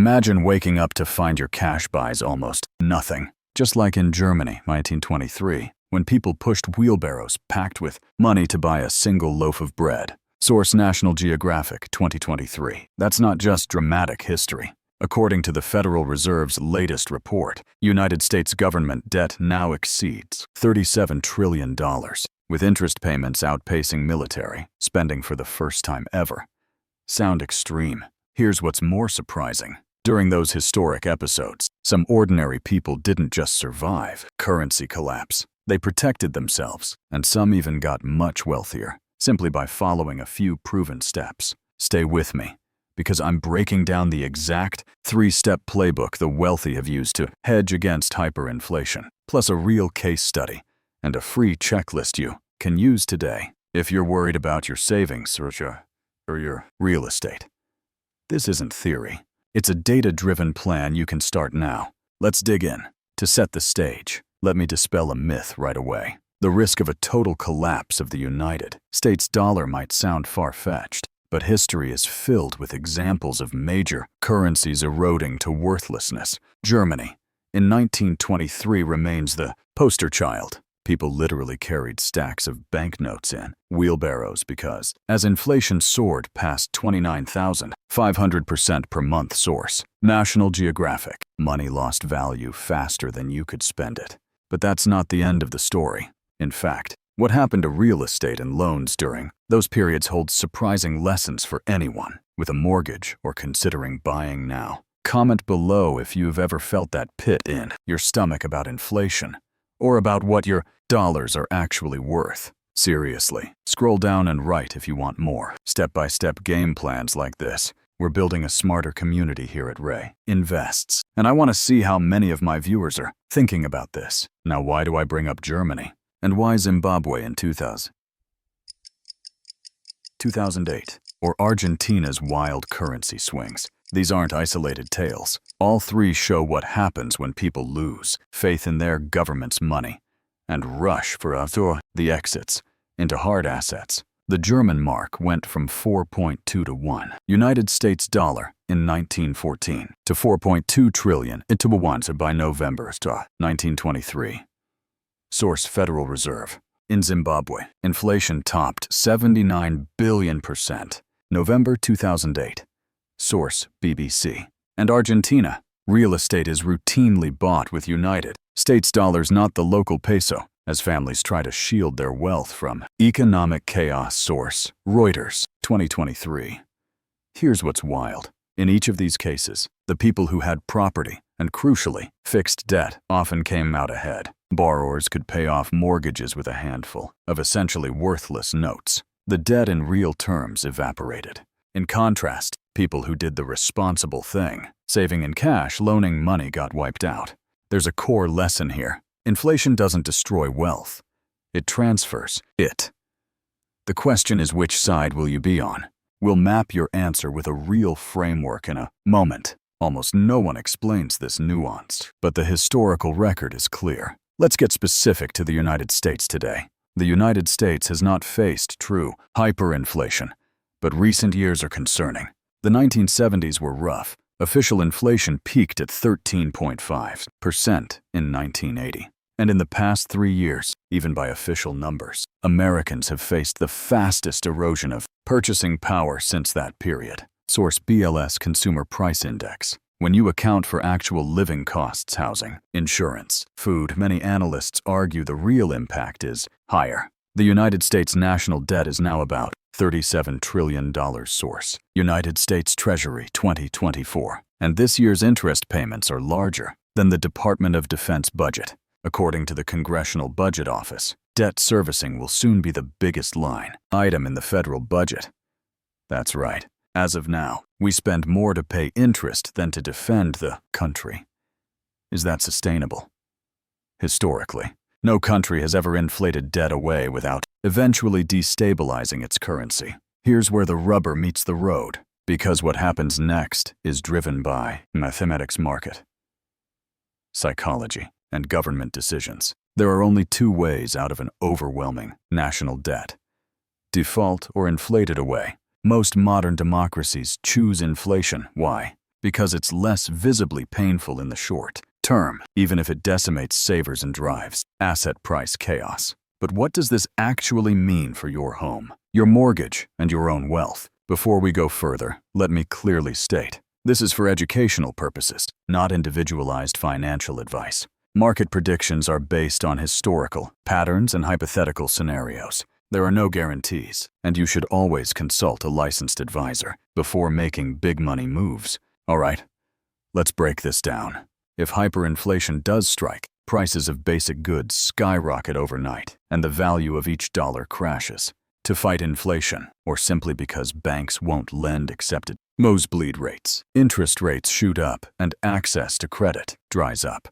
Imagine waking up to find your cash buys almost nothing. Just like in Germany, 1923, when people pushed wheelbarrows packed with money to buy a single loaf of bread. Source: National Geographic, 2023. That's not just dramatic history. According to the Federal Reserve's latest report, United States government debt now exceeds $37 trillion, with interest payments outpacing military spending for the first time ever. Sound extreme? Here's what's more surprising. During those historic episodes, some ordinary people didn't just survive currency collapse. They protected themselves, and some even got much wealthier, simply by following a few proven steps. Stay with me, because I'm breaking down the exact 3-step playbook the wealthy have used to hedge against hyperinflation, plus a real case study and a free checklist you can use today if you're worried about your savings or your real estate. This isn't theory. It's a data-driven plan you can start now. Let's dig in. To set the stage, let me dispel a myth right away. The risk of a total collapse of the United States dollar might sound far-fetched, but history is filled with examples of major currencies eroding to worthlessness. Germany, in 1923, remains the poster child. People literally carried stacks of banknotes in wheelbarrows because, as inflation soared past 29,500% per month. Source: National Geographic. Money lost value faster than you could spend it. But that's not the end of the story. In fact, what happened to real estate and loans during those periods holds surprising lessons for anyone with a mortgage or considering buying now. Comment below if you've ever felt that pit in your stomach about inflation, or about what your dollars are actually worth. Seriously, scroll down and write if you want more step-by-step game plans like this. We're building a smarter community here at Ray Invests, and I want to see how many of my viewers are thinking about this. Now, why do I bring up Germany? And why Zimbabwe in 2008? Or Argentina's wild currency swings? These aren't isolated tales. All three show what happens when people lose faith in their government's money and rush for the exits into hard assets. The German mark went from 4.2 to 1 United States dollar in 1914 to 4.2 trillion into one by November 1923. Source: Federal Reserve. In Zimbabwe, inflation topped 79 billion%. November 2008. Source: BBC. And Argentina, real estate is routinely bought with United States dollars, not the local peso, as families try to shield their wealth from economic chaos. Source: Reuters, 2023. Here's what's wild. In each of these cases, the people who had property and, crucially, fixed debt often came out ahead. Borrowers could pay off mortgages with a handful of essentially worthless notes. The debt in real terms evaporated. In contrast, people who did the responsible thing, saving in cash, loaning money, got wiped out. There's a core lesson here. Inflation doesn't destroy wealth. It transfers it. The question is, which side will you be on? We'll map your answer with a real framework in a moment. Almost no one explains this nuance, but the historical record is clear. Let's get specific to the United States today. The United States has not faced true hyperinflation, but recent years are concerning. The 1970s were rough. Official inflation peaked at 13.5% in 1980. And in the past 3 years, even by official numbers, Americans have faced the fastest erosion of purchasing power since that period. Source: BLS Consumer Price Index. When you account for actual living costs, housing, insurance, food, many analysts argue the real impact is higher. The United States national debt is now about $37 trillion. Source: United States Treasury, 2024. And this year's interest payments are larger than the Department of Defense budget. According to the Congressional Budget Office, debt servicing will soon be the biggest line item in the federal budget. That's right. As of now, we spend more to pay interest than to defend the country. Is that sustainable? Historically, no country has ever inflated debt away without eventually destabilizing its currency. Here's where the rubber meets the road, because what happens next is driven by mathematics, market, psychology, and government decisions. There are only two ways out of an overwhelming national debt: default or inflate it away. Most modern democracies choose inflation. Why? because it's less visibly painful in the short term, even if it decimates savers and drives asset price chaos. But what does this actually mean for your home, your mortgage, and your own wealth? Before we go further, let me clearly state, this is for educational purposes, not individualized financial advice. Market predictions are based on historical patterns and hypothetical scenarios. There are no guarantees, and you should always consult a licensed advisor before making big money moves. All right, let's break this down. If hyperinflation does strike, prices of basic goods skyrocket overnight, and the value of each dollar crashes. To fight inflation, or simply because banks won't lend accepted nosebleed rates, interest rates shoot up and access to credit dries up.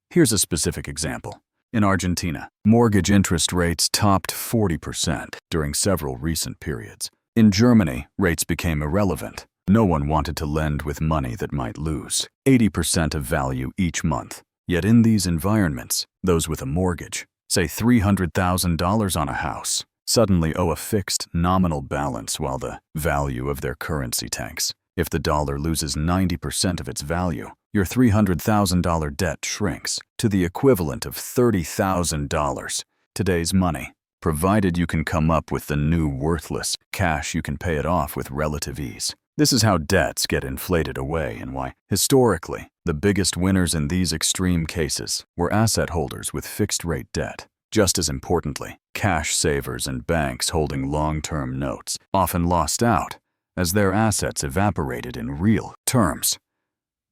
Here's a specific example. In Argentina, mortgage interest rates topped 40% during several recent periods. In Germany, rates became irrelevant. No one wanted to lend with money that might lose 80% of value each month. Yet in these environments, those with a mortgage, say $300,000 on a house, suddenly owe a fixed nominal balance while the value of their currency tanks. If the dollar loses 90% of its value, your $300,000 debt shrinks to the equivalent of $30,000. Today's money, provided you can come up with the new worthless cash, you can pay it off with relative ease. This is how debts get inflated away and why, historically, the biggest winners in these extreme cases were asset holders with fixed-rate debt. Just as importantly, cash savers and banks holding long-term notes often lost out as their assets evaporated in real terms.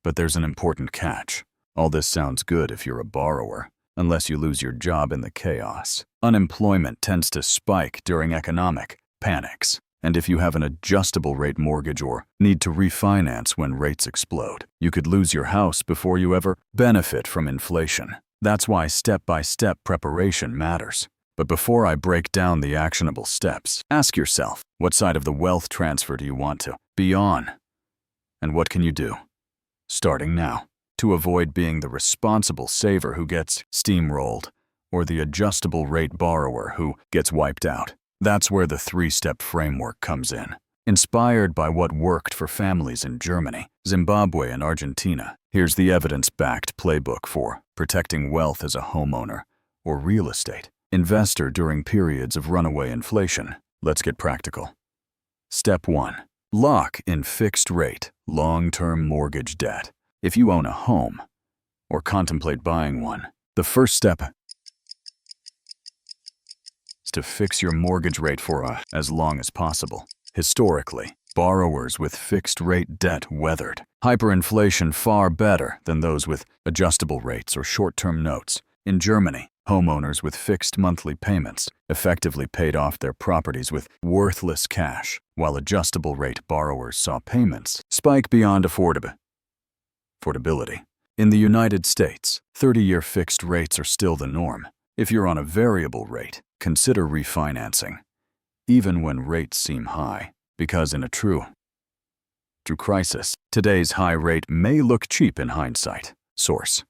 But there's an important catch. All this sounds good if you're a borrower, unless you lose your job in the chaos. Unemployment tends to spike during economic panics. And if you have an adjustable rate mortgage or need to refinance when rates explode, you could lose your house before you ever benefit from inflation. That's why step-by-step preparation matters. But before I break down the actionable steps, ask yourself, what side of the wealth transfer do you want to be on? And what can you do, starting now, to avoid being the responsible saver who gets steamrolled or the adjustable rate borrower who gets wiped out? That's where the three-step framework comes in. Inspired by what worked for families in Germany, Zimbabwe, and Argentina, here's the evidence-backed playbook for protecting wealth as a homeowner or real estate investor during periods of runaway inflation. Let's get practical. Step 1. Lock in fixed-rate, long-term mortgage debt. If you own a home or contemplate buying one, the first step to fix your mortgage rate for as long as possible. Historically, borrowers with fixed-rate debt weathered hyperinflation far better than those with adjustable rates or short-term notes. In Germany, homeowners with fixed monthly payments effectively paid off their properties with worthless cash, while adjustable-rate borrowers saw payments spike beyond affordability. In the United States, 30-year fixed rates are still the norm. If you're on a variable rate, consider refinancing, even when rates seem high, because in a true crisis, today's high rate may look cheap in hindsight. Source: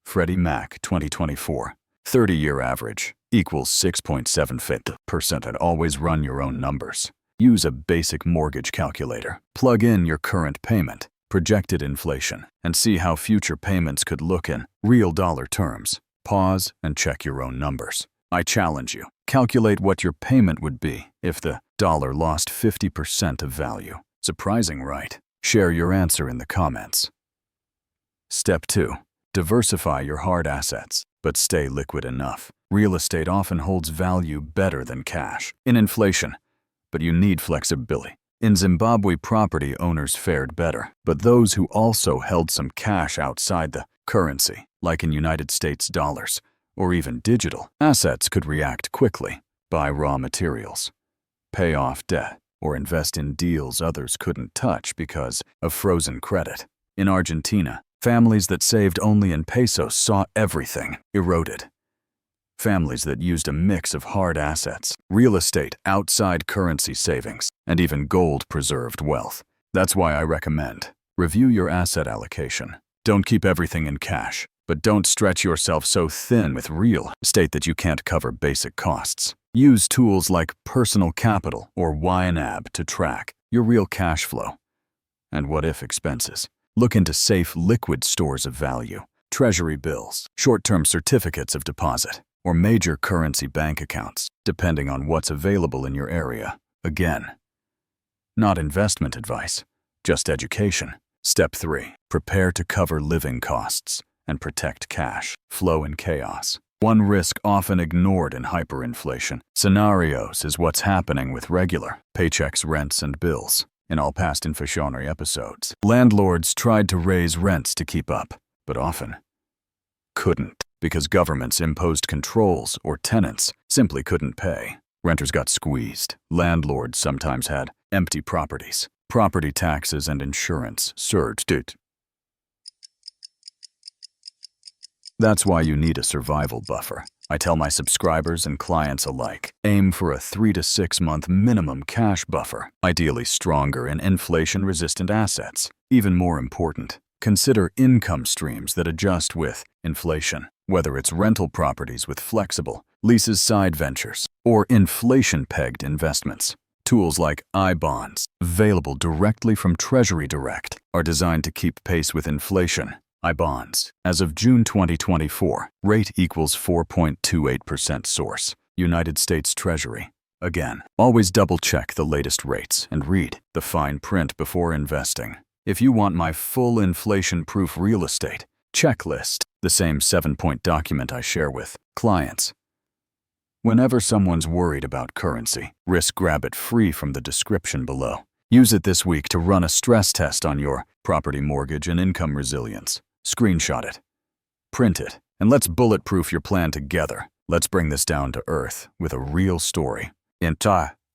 Freddie Mac 2024. 30-year average equals 6.75%, and always run your own numbers. Use a basic mortgage calculator. Plug in your current payment, projected inflation, and see how future payments could look in real dollar terms. Pause and check your own numbers. I challenge you. Calculate what your payment would be if the dollar lost 50% of value. Surprising, right? Share your answer in the comments. Step 2. Diversify your hard assets, but stay liquid enough. Real estate often holds value better than cash in inflation, but you need flexibility. In Zimbabwe, property owners fared better, but those who also held some cash outside the currency, like in United States dollars, or even digital assets, could react quickly, buy raw materials, pay off debt, or invest in deals others couldn't touch because of frozen credit. In Argentina, families that saved only in pesos saw everything eroded. Families that used a mix of hard assets, real estate, outside currency savings, and even gold preserved wealth. That's why I recommend review your asset allocation. Don't keep everything in cash, but don't stretch yourself so thin with real estate that you can't cover basic costs. Use tools like Personal Capital or YNAB to track your real cash flow and what-if expenses. Look into safe, liquid stores of value, treasury bills, short-term certificates of deposit, or major currency bank accounts, depending on what's available in your area. Again, not investment advice, just education. Step 3. Prepare to cover living costs and protect cash flow in chaos. One risk often ignored in hyperinflation scenarios is what's happening with regular paychecks, rents, and bills. In all past inflationary episodes, landlords tried to raise rents to keep up, but often couldn't because governments imposed controls or tenants simply couldn't pay. Renters got squeezed. Landlords sometimes had empty properties. Property taxes and insurance surged. That's why you need a survival buffer. I tell my subscribers and clients alike, aim for a 3 to 6 month minimum cash buffer, ideally stronger in inflation-resistant assets. Even more important, consider income streams that adjust with inflation, whether it's rental properties with flexible leases, side ventures, or inflation-pegged investments. Tools like I-bonds, available directly from Treasury Direct, are designed to keep pace with inflation. I-bonds, as of June 2024, rate equals 4.28% source, United States Treasury. Again, always double-check the latest rates and read the fine print before investing. If you want my full inflation-proof real estate checklist, the same 7-point document I share with clients. Whenever someone's worried about currency, grab it free from the description below. Use it this week to run a stress test on your property mortgage and income resilience. Screenshot it, print it, and let's bulletproof your plan together. Let's bring this down to earth with a real story. In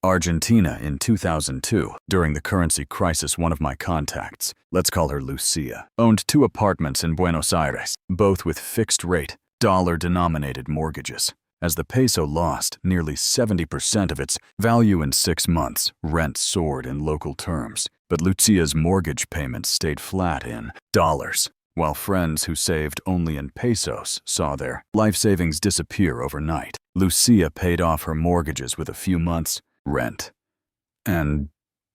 Argentina in 2002, during the currency crisis, one of my contacts, let's call her Lucia, owned 2 apartments in Buenos Aires, both with fixed-rate, dollar-denominated mortgages. As the peso lost nearly 70% of its value in 6 months, rent soared in local terms, but Lucia's mortgage payments stayed flat in dollars, while friends who saved only in pesos saw their life savings disappear overnight. Lucia paid off her mortgages with a few months' rent and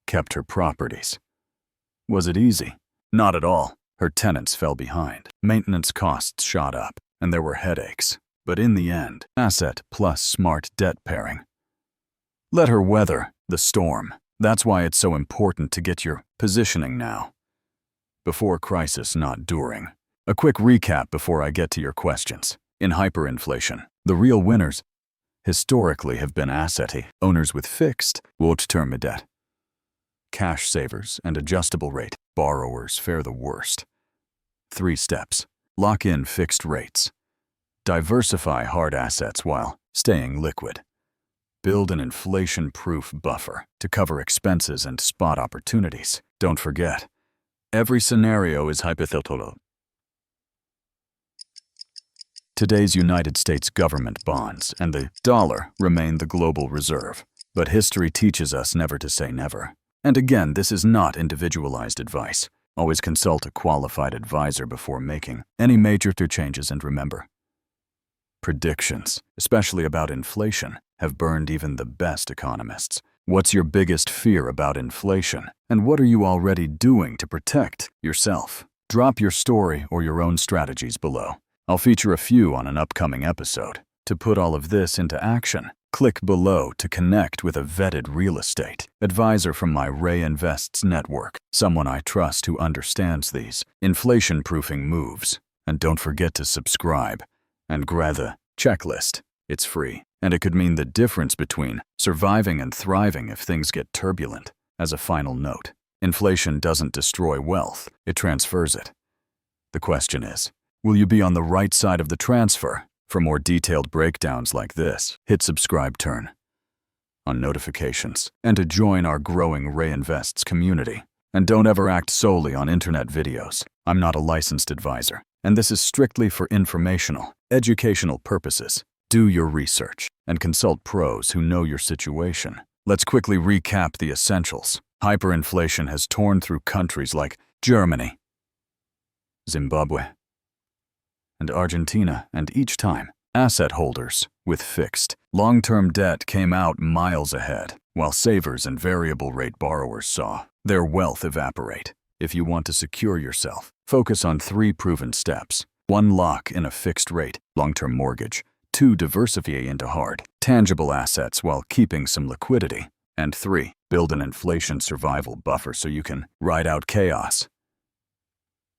kept her properties. Was it easy? Not at all. Her tenants fell behind. Maintenance costs shot up, and there were headaches. But in the end, asset plus smart debt pairing. Let her weather the storm. That's why it's so important to get your positioning now. Before crisis, not during. A quick recap before I get to your questions. In hyperinflation, the real winners historically have been asset owners with fixed term debt. Cash savers and adjustable rate borrowers fare the worst. 3 steps. Lock in fixed rates. Diversify hard assets while staying liquid. Build an inflation-proof buffer to cover expenses and spot opportunities. Don't forget, every scenario is hypothetical. Today's United States government bonds and the dollar remain the global reserve, but history teaches us never to say never. And again, this is not individualized advice. Always consult a qualified advisor before making any major changes, and remember, predictions, especially about inflation, have burned even the best economists. What's your biggest fear about inflation? And what are you already doing to protect yourself? Drop your story or your own strategies below. I'll feature a few on an upcoming episode. To put all of this into action, click below to connect with a vetted real estate advisor from my Ray Invests network, someone I trust who understands these inflation-proofing moves. And don't forget to subscribe and grab the checklist. It's free, and it could mean the difference between surviving and thriving if things get turbulent. As a final note, inflation doesn't destroy wealth, it transfers it. The question is, will you be on the right side of the transfer? For more detailed breakdowns like this, hit subscribe, turn on notifications, and to join our growing Ray Invests community. And don't ever act solely on internet videos. I'm not a licensed advisor, and this is strictly for informational, educational purposes. Do your research and consult pros who know your situation. Let's quickly recap the essentials. Hyperinflation has torn through countries like Germany, Zimbabwe, and Argentina, and each time, asset holders with fixed, long-term debt came out miles ahead, while savers and variable-rate borrowers saw their wealth evaporate. If you want to secure yourself, focus on 3 proven steps. 1. Lock in a fixed rate, long-term mortgage. 2. Diversify into hard, tangible assets while keeping some liquidity. And 3. Build an inflation survival buffer so you can ride out chaos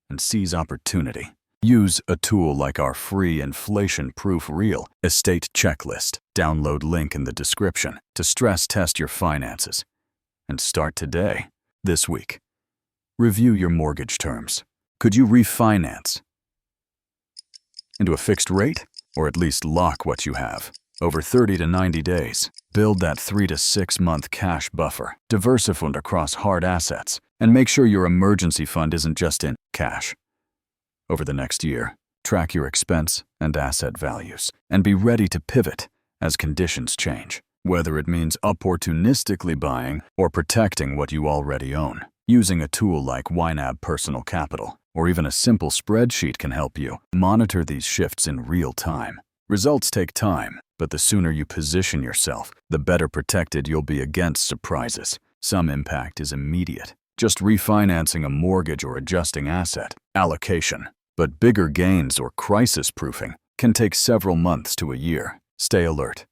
and seize opportunity. Use a tool like our free inflation-proof real estate checklist. Download link in the description to stress test your finances. And start today. This week, review your mortgage terms. Could you refinance into a fixed rate? Or at least lock what you have over 30 to 90 days. Build that 3 to 6 month cash buffer. Diversify across hard assets. And make sure your emergency fund isn't just in cash. Over the next year, track your expense and asset values. And be ready to pivot as conditions change. Whether it means opportunistically buying or protecting what you already own. Using a tool like YNAB Personal Capital or even a simple spreadsheet can help you monitor these shifts in real time. Results take time, but the sooner you position yourself, the better protected you'll be against surprises. Some impact is immediate, just refinancing a mortgage or adjusting asset allocation. But bigger gains or crisis-proofing can take several months to a year. Stay alert.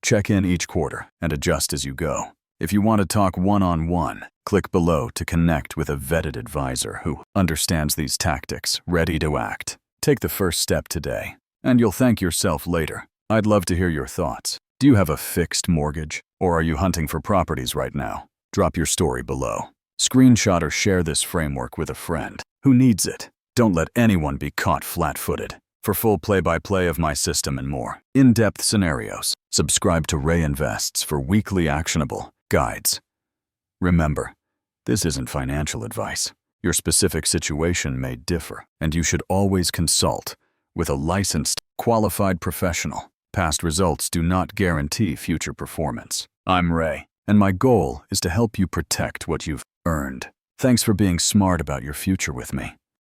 Check in each quarter and adjust as you go. If you want to talk one-on-one, click below to connect with a vetted advisor who understands these tactics, ready to act. Take the first step today, and you'll thank yourself later. I'd love to hear your thoughts. Do you have a fixed mortgage, or are you hunting for properties right now? Drop your story below. Screenshot or share this framework with a friend who needs it. Don't let anyone be caught flat-footed. For full play-by-play of my system and more in-depth scenarios, subscribe to Ray Invests for weekly actionable guides. Remember, this isn't financial advice. Your specific situation may differ, and you should always consult with a licensed, qualified professional. Past results do not guarantee future performance. I'm Ray, and my goal is to help you protect what you've earned. Thanks for being smart about your future with me.